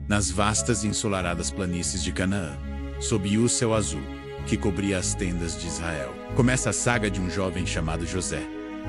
nas vastas e ensolaradas planícies de Canaã, sob o céu azul que cobria as tendas de Israel. Começa a saga de um jovem chamado José.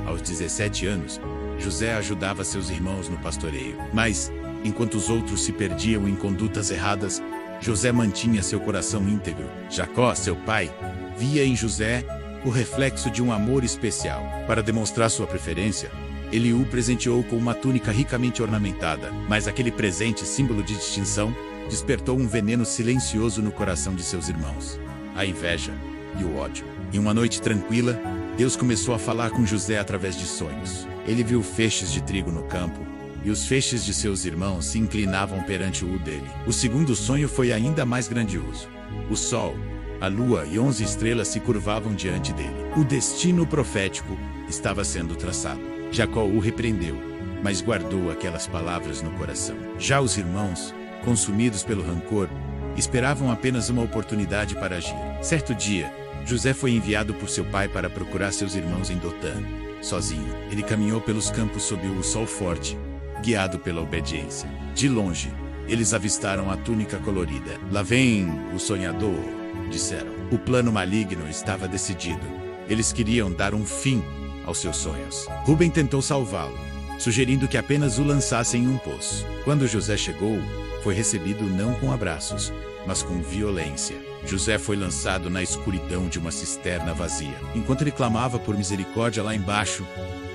Aos 17 anos, José ajudava seus irmãos no pastoreio. Mas, enquanto os outros se perdiam em condutas erradas, José mantinha seu coração íntegro. Jacó, seu pai, via em José o reflexo de um amor especial. Para demonstrar sua preferência, ele o presenteou com uma túnica ricamente ornamentada. Mas aquele presente, símbolo de distinção, despertou um veneno silencioso no coração de seus irmãos: a inveja e o ódio. Em uma noite tranquila, Deus começou a falar com José através de sonhos. Ele viu feixes de trigo no campo, e os feixes de seus irmãos se inclinavam perante o dele. O segundo sonho foi ainda mais grandioso. O sol, a lua e 11 estrelas se curvavam diante dele. O destino profético estava sendo traçado. Jacó o repreendeu, mas guardou aquelas palavras no coração. Já os irmãos, consumidos pelo rancor, esperavam apenas uma oportunidade para agir. Certo dia, José foi enviado por seu pai para procurar seus irmãos em Dotã. Sozinho, ele caminhou pelos campos sob o sol forte, guiado pela obediência. De longe, eles avistaram a túnica colorida. "Lá vem o sonhador", disseram. O plano maligno estava decidido. Eles queriam dar um fim aos seus sonhos. Rubem tentou salvá-lo, sugerindo que apenas o lançassem em um poço. Quando José chegou, foi recebido não com abraços, mas com violência. José foi lançado na escuridão de uma cisterna vazia. Enquanto ele clamava por misericórdia lá embaixo,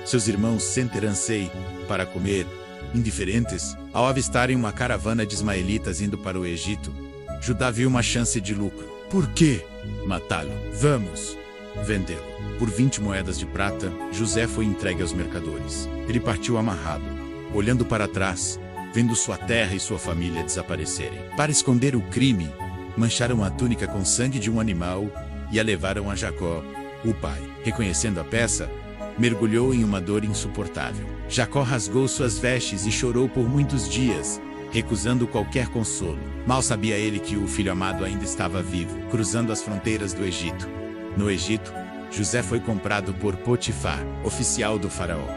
seus irmãos sentiransei para comer, indiferentes. Ao avistarem uma caravana de ismaelitas indo para o Egito, Judá viu uma chance de lucro. "Por quê? Matá-lo. Vamos vendê-lo." Por 20 moedas de prata, José foi entregue aos mercadores. Ele partiu amarrado, olhando para trás, vendo sua terra e sua família desaparecerem. Para esconder o crime, mancharam a túnica com sangue de um animal e a levaram a Jacó, o pai. Reconhecendo a peça, mergulhou em uma dor insuportável. Jacó rasgou suas vestes e chorou por muitos dias, recusando qualquer consolo. Mal sabia ele que o filho amado ainda estava vivo, cruzando as fronteiras do Egito. No Egito, José foi comprado por Potifar, oficial do faraó.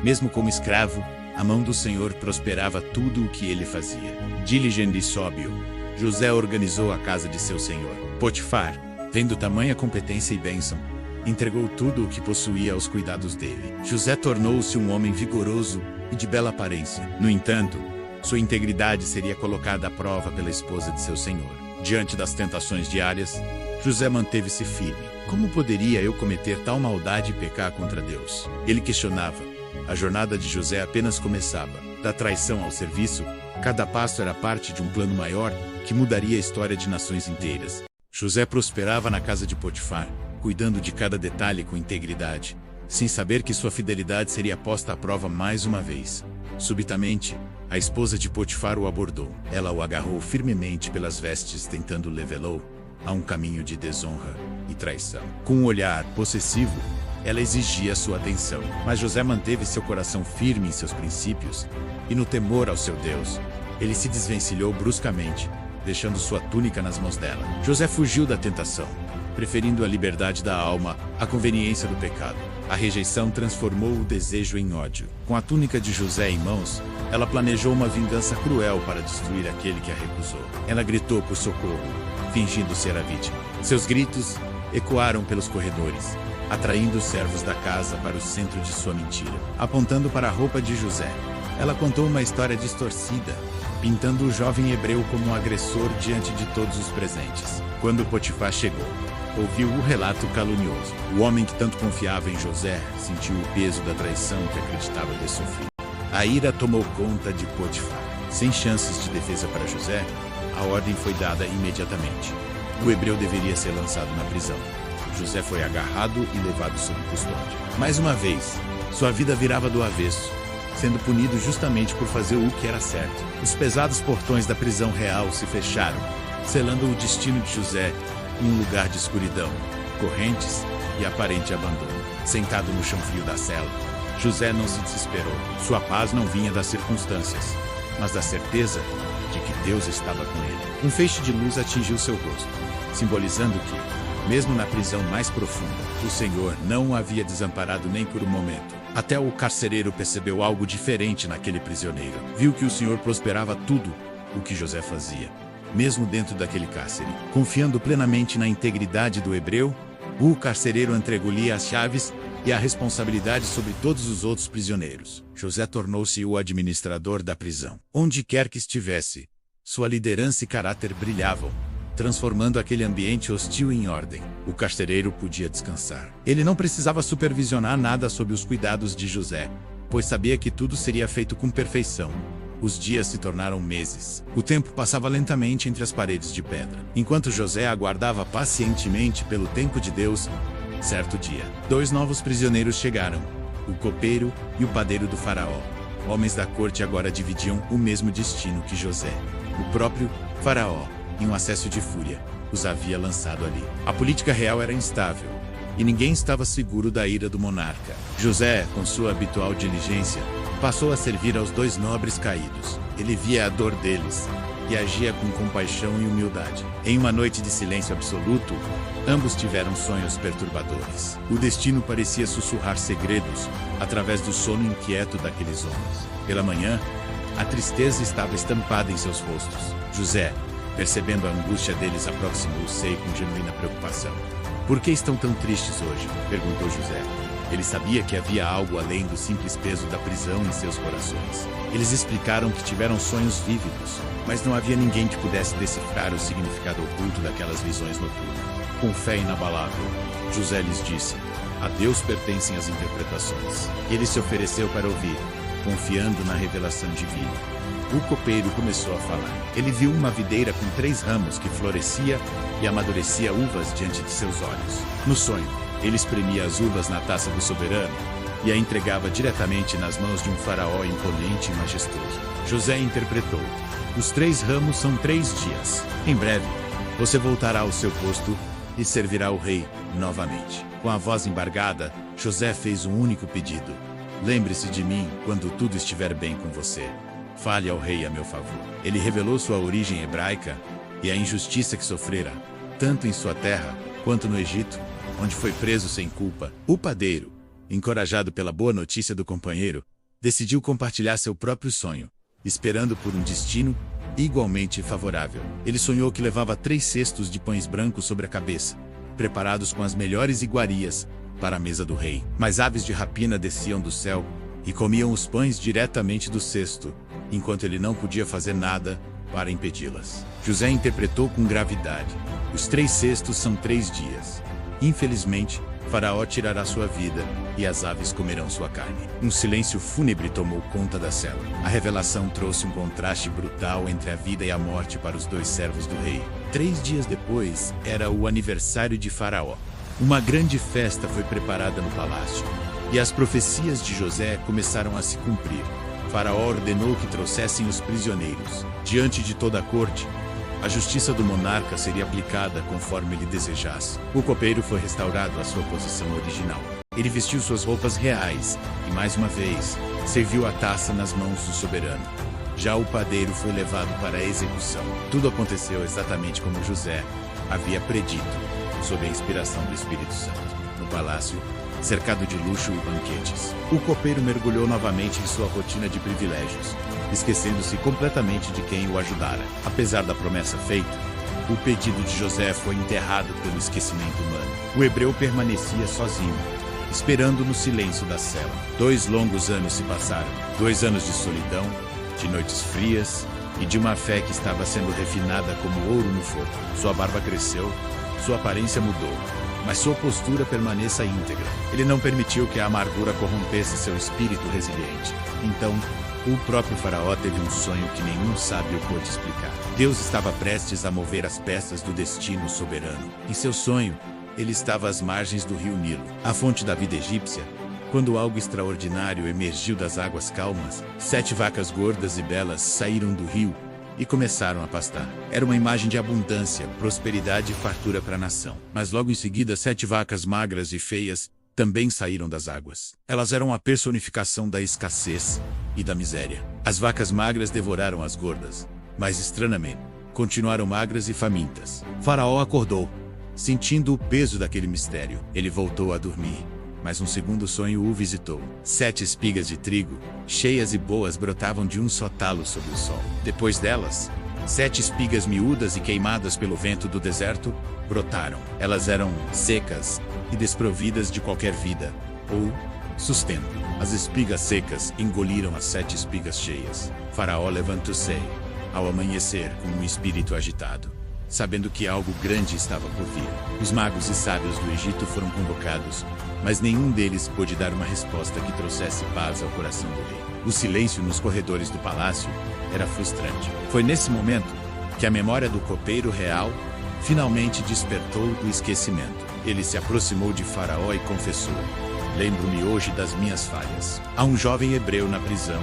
Mesmo como escravo, a mão do Senhor prosperava tudo o que ele fazia. Diligente e sóbrio, José organizou a casa de seu senhor. Potifar, vendo tamanha competência e bênção, entregou tudo o que possuía aos cuidados dele. José tornou-se um homem vigoroso e de bela aparência. No entanto, sua integridade seria colocada à prova pela esposa de seu senhor. Diante das tentações diárias, José manteve-se firme. "Como poderia eu cometer tal maldade e pecar contra Deus?" Ele questionava. A jornada de José apenas começava. Da traição ao serviço, cada passo era parte de um plano maior que mudaria a história de nações inteiras. José prosperava na casa de Potifar, cuidando de cada detalhe com integridade, sem saber que sua fidelidade seria posta à prova mais uma vez. Subitamente, a esposa de Potifar o abordou. Ela o agarrou firmemente pelas vestes, tentando levá-lo a um caminho de desonra e traição. Com um olhar possessivo, ela exigia sua atenção. Mas José manteve seu coração firme em seus princípios, e no temor ao seu Deus, ele se desvencilhou bruscamente, deixando sua túnica nas mãos dela. José fugiu da tentação, preferindo a liberdade da alma à conveniência do pecado. A rejeição transformou o desejo em ódio. Com a túnica de José em mãos, ela planejou uma vingança cruel para destruir aquele que a recusou. Ela gritou por socorro, fingindo ser a vítima. Seus gritos ecoaram pelos corredores, atraindo os servos da casa para o centro de sua mentira. Apontando para a roupa de José, ela contou uma história distorcida, pintando o jovem hebreu como um agressor diante de todos os presentes. Quando Potifar chegou, ouviu o relato calunioso. O homem que tanto confiava em José sentiu o peso da traição que acreditava ter sofrido. A ira tomou conta de Potifar. Sem chances de defesa para José, a ordem foi dada imediatamente. O hebreu deveria ser lançado na prisão. José foi agarrado e levado sob custódia. Mais uma vez, sua vida virava do avesso, sendo punido justamente por fazer o que era certo. Os pesados portões da prisão real se fecharam, selando o destino de José em um lugar de escuridão, correntes e aparente abandono. Sentado no chão frio da cela, José não se desesperou. Sua paz não vinha das circunstâncias, mas da certeza de que Deus estava com ele. Um feixe de luz atingiu seu rosto, simbolizando que, mesmo na prisão mais profunda, o Senhor não o havia desamparado nem por um momento. Até o carcereiro percebeu algo diferente naquele prisioneiro. Viu que o Senhor prosperava tudo o que José fazia. Mesmo dentro daquele cárcere, confiando plenamente na integridade do hebreu, o carcereiro entregou-lhe as chaves e a responsabilidade sobre todos os outros prisioneiros. José tornou-se o administrador da prisão. Onde quer que estivesse, sua liderança e caráter brilhavam, transformando aquele ambiente hostil em ordem. O carcereiro podia descansar. Ele não precisava supervisionar nada sob os cuidados de José, pois sabia que tudo seria feito com perfeição. Os dias se tornaram meses. O tempo passava lentamente entre as paredes de pedra. Enquanto José aguardava pacientemente pelo tempo de Deus, certo dia, 2 novos prisioneiros chegaram, o copeiro e o padeiro do faraó. Homens da corte agora dividiam o mesmo destino que José. O próprio faraó, em um acesso de fúria, os havia lançado ali. A política real era instável, e ninguém estava seguro da ira do monarca. José, com sua habitual diligência, passou a servir aos 2 nobres caídos. Ele via a dor deles e agia com compaixão e humildade. Em uma noite de silêncio absoluto, ambos tiveram sonhos perturbadores. O destino parecia sussurrar segredos através do sono inquieto daqueles homens. Pela manhã, a tristeza estava estampada em seus rostos. José, percebendo a angústia deles, aproximou-se com genuína preocupação. "Por que estão tão tristes hoje?" perguntou José. Ele sabia que havia algo além do simples peso da prisão em seus corações. Eles explicaram que tiveram sonhos vívidos, mas não havia ninguém que pudesse decifrar o significado oculto daquelas visões noturnas. Com fé inabalável, José lhes disse: "A Deus pertencem as interpretações." Ele se ofereceu para ouvir, confiando na revelação divina. O copeiro começou a falar. Ele viu uma videira com 3 ramos que florescia e amadurecia uvas diante de seus olhos. No sonho, ele espremia as uvas na taça do soberano e a entregava diretamente nas mãos de um faraó imponente e majestoso. José interpretou: "Os 3 ramos são 3 dias. Em breve, você voltará ao seu posto e servirá o rei novamente." Com a voz embargada, José fez um único pedido: "Lembre-se de mim quando tudo estiver bem com você. Fale ao rei a meu favor." Ele revelou sua origem hebraica e a injustiça que sofrera, tanto em sua terra quanto no Egito, onde foi preso sem culpa. O padeiro, encorajado pela boa notícia do companheiro, decidiu compartilhar seu próprio sonho, esperando por um destino igualmente favorável. Ele sonhou que levava 3 cestos de pães brancos sobre a cabeça, preparados com as melhores iguarias para a mesa do rei. Mas aves de rapina desciam do céu e comiam os pães diretamente do cesto, enquanto ele não podia fazer nada para impedi-las. José interpretou com gravidade: "Os 3 cestos são 3 dias. Infelizmente, Faraó tirará sua vida e as aves comerão sua carne." Um silêncio fúnebre tomou conta da cela. A revelação trouxe um contraste brutal entre a vida e a morte para os 2 servos do rei. 3 dias depois, era o aniversário de Faraó. Uma grande festa foi preparada no palácio, e as profecias de José começaram a se cumprir. Faraó ordenou que trouxessem os prisioneiros. Diante de toda a corte, a justiça do monarca seria aplicada conforme ele desejasse. O copeiro foi restaurado à sua posição original. Ele vestiu suas roupas reais e, mais uma vez, serviu a taça nas mãos do soberano. Já o padeiro foi levado para a execução. Tudo aconteceu exatamente como José havia predito, sob a inspiração do Espírito Santo. No palácio, cercado de luxo e banquetes, o copeiro mergulhou novamente em sua rotina de privilégios, esquecendo-se completamente de quem o ajudara. Apesar da promessa feita, o pedido de José foi enterrado pelo esquecimento humano. O hebreu permanecia sozinho, esperando no silêncio da cela. 2 longos anos se passaram. 2 anos de solidão, de noites frias e de uma fé que estava sendo refinada como ouro no fogo. Sua barba cresceu, sua aparência mudou, mas sua postura permaneça íntegra. Ele não permitiu que a amargura corrompesse seu espírito resiliente. Então, o próprio Faraó teve um sonho que nenhum sábio pôde explicar. Deus estava prestes a mover as peças do destino soberano. Em seu sonho, ele estava às margens do rio Nilo, a fonte da vida egípcia, quando algo extraordinário emergiu das águas calmas. 7 vacas gordas e belas saíram do rio e começaram a pastar. Era uma imagem de abundância, prosperidade e fartura para a nação. Mas logo em seguida, 7 vacas magras e feias também saíram das águas. Elas eram a personificação da escassez e da miséria. As vacas magras devoraram as gordas, mas estranhamente, continuaram magras e famintas. Faraó acordou, sentindo o peso daquele mistério. Ele voltou a dormir, mas um segundo sonho o visitou. 7 espigas de trigo, cheias e boas, brotavam de um só talo sob o sol. Depois delas, 7 espigas miúdas e queimadas pelo vento do deserto brotaram. Elas eram secas e desprovidas de qualquer vida ou sustento. As espigas secas engoliram as 7 espigas cheias. Faraó levantou-se ao amanhecer com um espírito agitado, sabendo que algo grande estava por vir. Os magos e sábios do Egito foram convocados, mas nenhum deles pôde dar uma resposta que trouxesse paz ao coração do rei. O silêncio nos corredores do palácio era frustrante. Foi nesse momento que a memória do copeiro real finalmente despertou do esquecimento. Ele se aproximou de Faraó e confessou: "Lembro-me hoje das minhas falhas. Há um jovem hebreu na prisão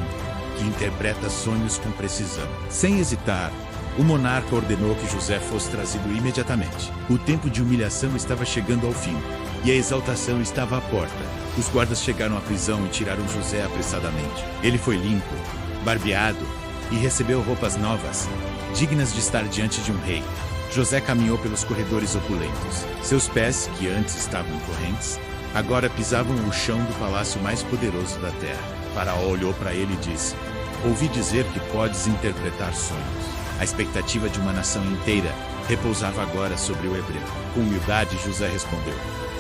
que interpreta sonhos com precisão." Sem hesitar, o monarca ordenou que José fosse trazido imediatamente. O tempo de humilhação estava chegando ao fim, e a exaltação estava à porta. Os guardas chegaram à prisão e tiraram José apressadamente. Ele foi limpo, barbeado e recebeu roupas novas, dignas de estar diante de um rei. José caminhou pelos corredores opulentos. Seus pés, que antes estavam correntes, agora pisavam o chão do palácio mais poderoso da terra. Faraó olhou para ele e disse: "Ouvi dizer que podes interpretar sonhos." A expectativa de uma nação inteira repousava agora sobre o hebreu. Com humildade, José respondeu: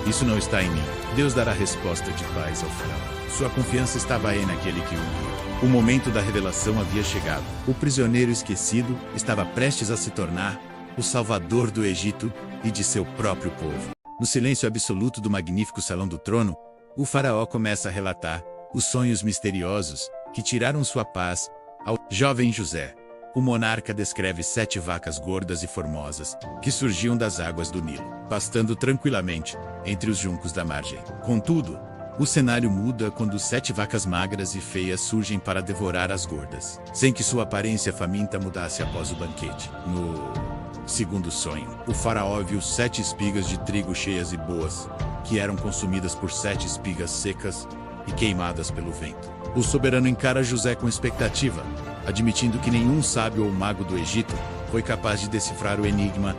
"Isso não está em mim. Deus dará resposta de paz ao faraó." Sua confiança estava aí naquele que o guiou. O momento da revelação havia chegado. O prisioneiro esquecido estava prestes a se tornar o salvador do Egito e de seu próprio povo. No silêncio absoluto do magnífico salão do trono, o faraó começa a relatar os sonhos misteriosos que tiraram sua paz ao jovem José. O monarca descreve 7 vacas gordas e formosas que surgiam das águas do Nilo, pastando tranquilamente entre os juncos da margem. Contudo, o cenário muda quando 7 vacas magras e feias surgem para devorar as gordas, sem que sua aparência faminta mudasse após o banquete. No segundo sonho, o faraó viu 7 espigas de trigo cheias e boas, que eram consumidas por 7 espigas secas e queimadas pelo vento. O soberano encara José com expectativa, admitindo que nenhum sábio ou mago do Egito foi capaz de decifrar o enigma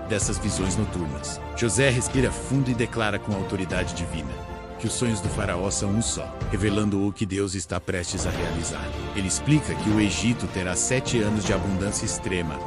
dessas visões noturnas. José respira fundo e declara com autoridade divina que os sonhos do faraó são um só, revelando o que Deus está prestes a realizar. Ele explica que o Egito terá 7 anos de abundância extrema,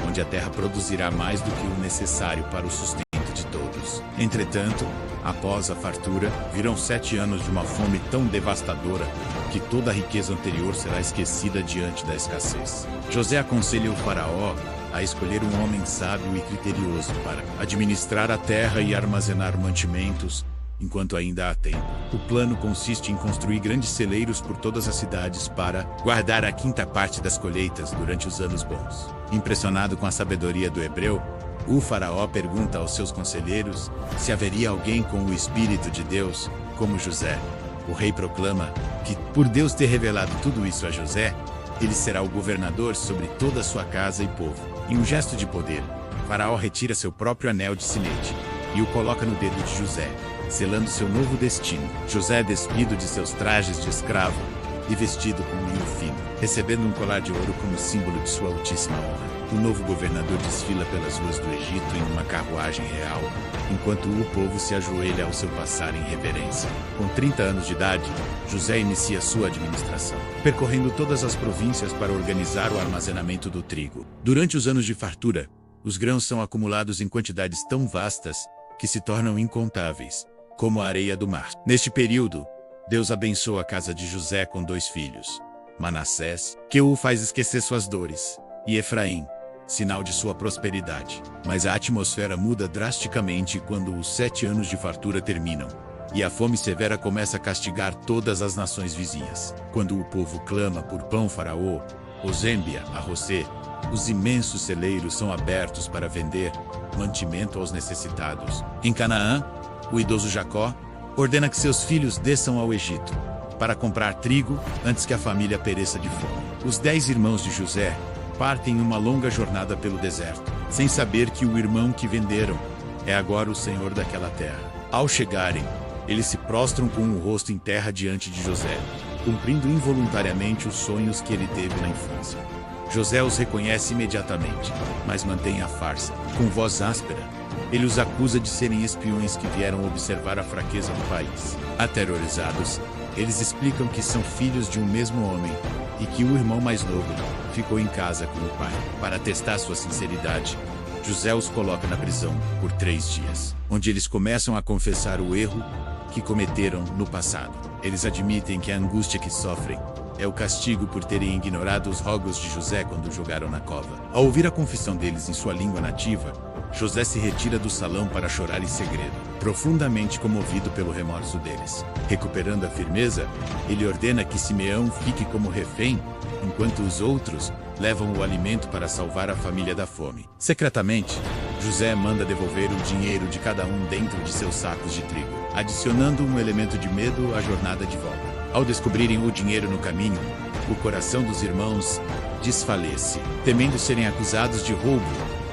onde a terra produzirá mais do que o necessário para o sustento de todos. Entretanto, após a fartura, virão 7 anos de uma fome tão devastadora que toda a riqueza anterior será esquecida diante da escassez. José aconselha o faraó a escolher um homem sábio e criterioso para administrar a terra e armazenar mantimentos enquanto ainda há tempo. O plano consiste em construir grandes celeiros por todas as cidades para guardar a 5ª parte das colheitas durante os anos bons. Impressionado com a sabedoria do hebreu, o faraó pergunta aos seus conselheiros se haveria alguém com o Espírito de Deus, como José. O rei proclama que, por Deus ter revelado tudo isso a José, ele será o governador sobre toda a sua casa e povo. Em um gesto de poder, Faraó retira seu próprio anel de sinete e o coloca no dedo de José, selando seu novo destino. José é despido de seus trajes de escravo e vestido com linho fino, recebendo um colar de ouro como símbolo de sua altíssima honra. O novo governador desfila pelas ruas do Egito em uma carruagem real, enquanto o povo se ajoelha ao seu passar em reverência. Com 30 anos de idade, José inicia sua administração, percorrendo todas as províncias para organizar o armazenamento do trigo. Durante os anos de fartura, os grãos são acumulados em quantidades tão vastas que se tornam incontáveis, como a areia do mar. Neste período, Deus abençoa a casa de José com 2 filhos, Manassés, que o faz esquecer suas dores, e Efraim, sinal de sua prosperidade. Mas a atmosfera muda drasticamente quando os 7 anos de fartura terminam, e a fome severa começa a castigar todas as nações vizinhas. Quando o povo clama por pão, Faraó os envia a José. Os imensos celeiros são abertos para vender mantimento aos necessitados. Em Canaã, o idoso Jacó ordena que seus filhos desçam ao Egito para comprar trigo antes que a família pereça de fome. Os 10 irmãos de José partem em uma longa jornada pelo deserto, sem saber que o irmão que venderam é agora o senhor daquela terra. Ao chegarem, eles se prostram com o rosto em terra diante de José, cumprindo involuntariamente os sonhos que ele teve na infância. José os reconhece imediatamente, mas mantém a farsa. Com voz áspera, ele os acusa de serem espiões que vieram observar a fraqueza do país. Aterrorizados, eles explicam que são filhos de um mesmo homem e que o irmão mais novo ficou em casa com o pai. Para testar sua sinceridade, José os coloca na prisão por 3 dias, onde eles começam a confessar o erro que cometeram no passado. Eles admitem que a angústia que sofrem é o castigo por terem ignorado os rogos de José quando o jogaram na cova. Ao ouvir a confissão deles em sua língua nativa, José se retira do salão para chorar em segredo, profundamente comovido pelo remorso deles. Recuperando a firmeza, ele ordena que Simeão fique como refém, enquanto os outros levam o alimento para salvar a família da fome. Secretamente, José manda devolver o dinheiro de cada um dentro de seus sacos de trigo, adicionando um elemento de medo à jornada de volta. Ao descobrirem o dinheiro no caminho, o coração dos irmãos desfalece, temendo serem acusados de roubo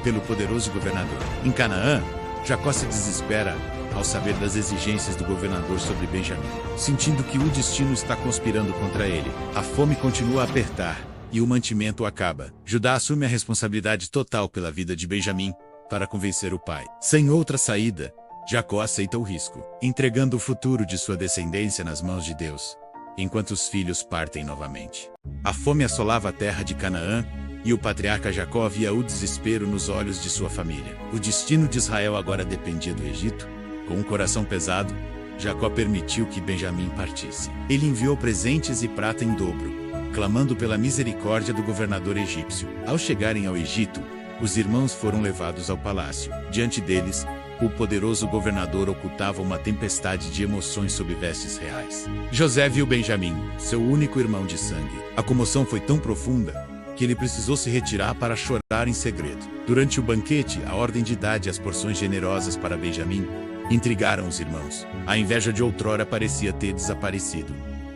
pelo poderoso governador. Em Canaã, Jacó se desespera ao saber das exigências do governador sobre Benjamim, sentindo que o destino está conspirando contra ele. A fome continua a apertar e o mantimento acaba. Judá assume a responsabilidade total pela vida de Benjamim para convencer o pai. Sem outra saída, Jacó aceita o risco, entregando o futuro de sua descendência nas mãos de Deus, enquanto os filhos partem novamente. A fome assolava a terra de Canaã, e o patriarca Jacó via o desespero nos olhos de sua família. O destino de Israel agora dependia do Egito. Com um coração pesado, Jacó permitiu que Benjamim partisse. Ele enviou presentes e prata em dobro, clamando pela misericórdia do governador egípcio. Ao chegarem ao Egito, os irmãos foram levados ao palácio. Diante deles, o poderoso governador ocultava uma tempestade de emoções sob vestes reais. José viu Benjamim, seu único irmão de sangue. A comoção foi tão profunda que ele precisou se retirar para chorar em segredo. Durante o banquete, a ordem de idade e as porções generosas para Benjamim intrigaram os irmãos. A inveja de outrora parecia ter desaparecido,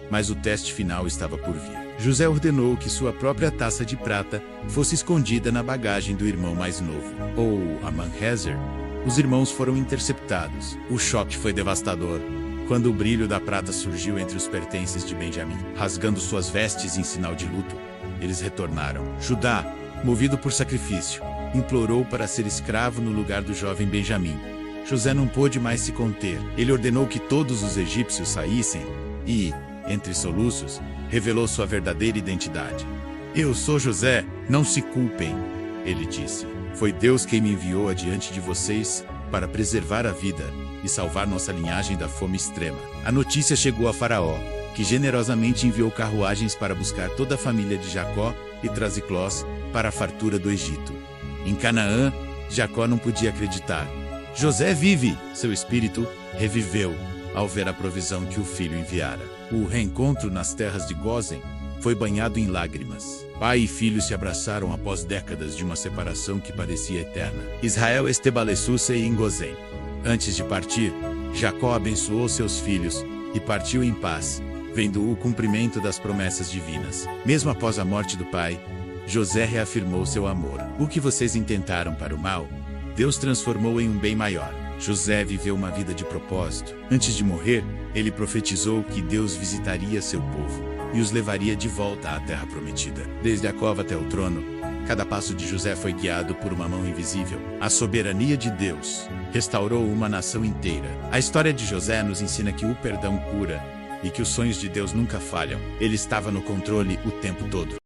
mas o teste final estava por vir. José ordenou que sua própria taça de prata fosse escondida na bagagem do irmão mais novo, ou Aman-Hezer. Os irmãos foram interceptados. O choque foi devastador quando o brilho da prata surgiu entre os pertences de Benjamim. Rasgando suas vestes em sinal de luto, eles retornaram. Judá, movido por sacrifício, implorou para ser escravo no lugar do jovem Benjamim. José não pôde mais se conter. Ele ordenou que todos os egípcios saíssem e, entre soluços, revelou sua verdadeira identidade. "Eu sou José, não se culpem", ele disse. "Foi Deus quem me enviou adiante de vocês para preservar a vida e salvar nossa linhagem da fome extrema." A notícia chegou a Faraó, que generosamente enviou carruagens para buscar toda a família de Jacó e Trasiclós para a fartura do Egito. Em Canaã, Jacó não podia acreditar. "José vive!" Seu espírito reviveu ao ver a provisão que o filho enviara. O reencontro nas terras de Gósen foi banhado em lágrimas. Pai e filho se abraçaram após décadas de uma separação que parecia eterna. Israel estabeleceu-se em Gósen. Antes de partir, Jacó abençoou seus filhos e partiu em paz, vendo o cumprimento das promessas divinas. Mesmo após a morte do pai, José reafirmou seu amor. "O que vocês intentaram para o mal, Deus transformou em um bem maior." José viveu uma vida de propósito. Antes de morrer, ele profetizou que Deus visitaria seu povo e os levaria de volta à terra prometida. Desde a cova até o trono, cada passo de José foi guiado por uma mão invisível. A soberania de Deus restaurou uma nação inteira. A história de José nos ensina que o perdão cura e que os sonhos de Deus nunca falham. Ele estava no controle o tempo todo.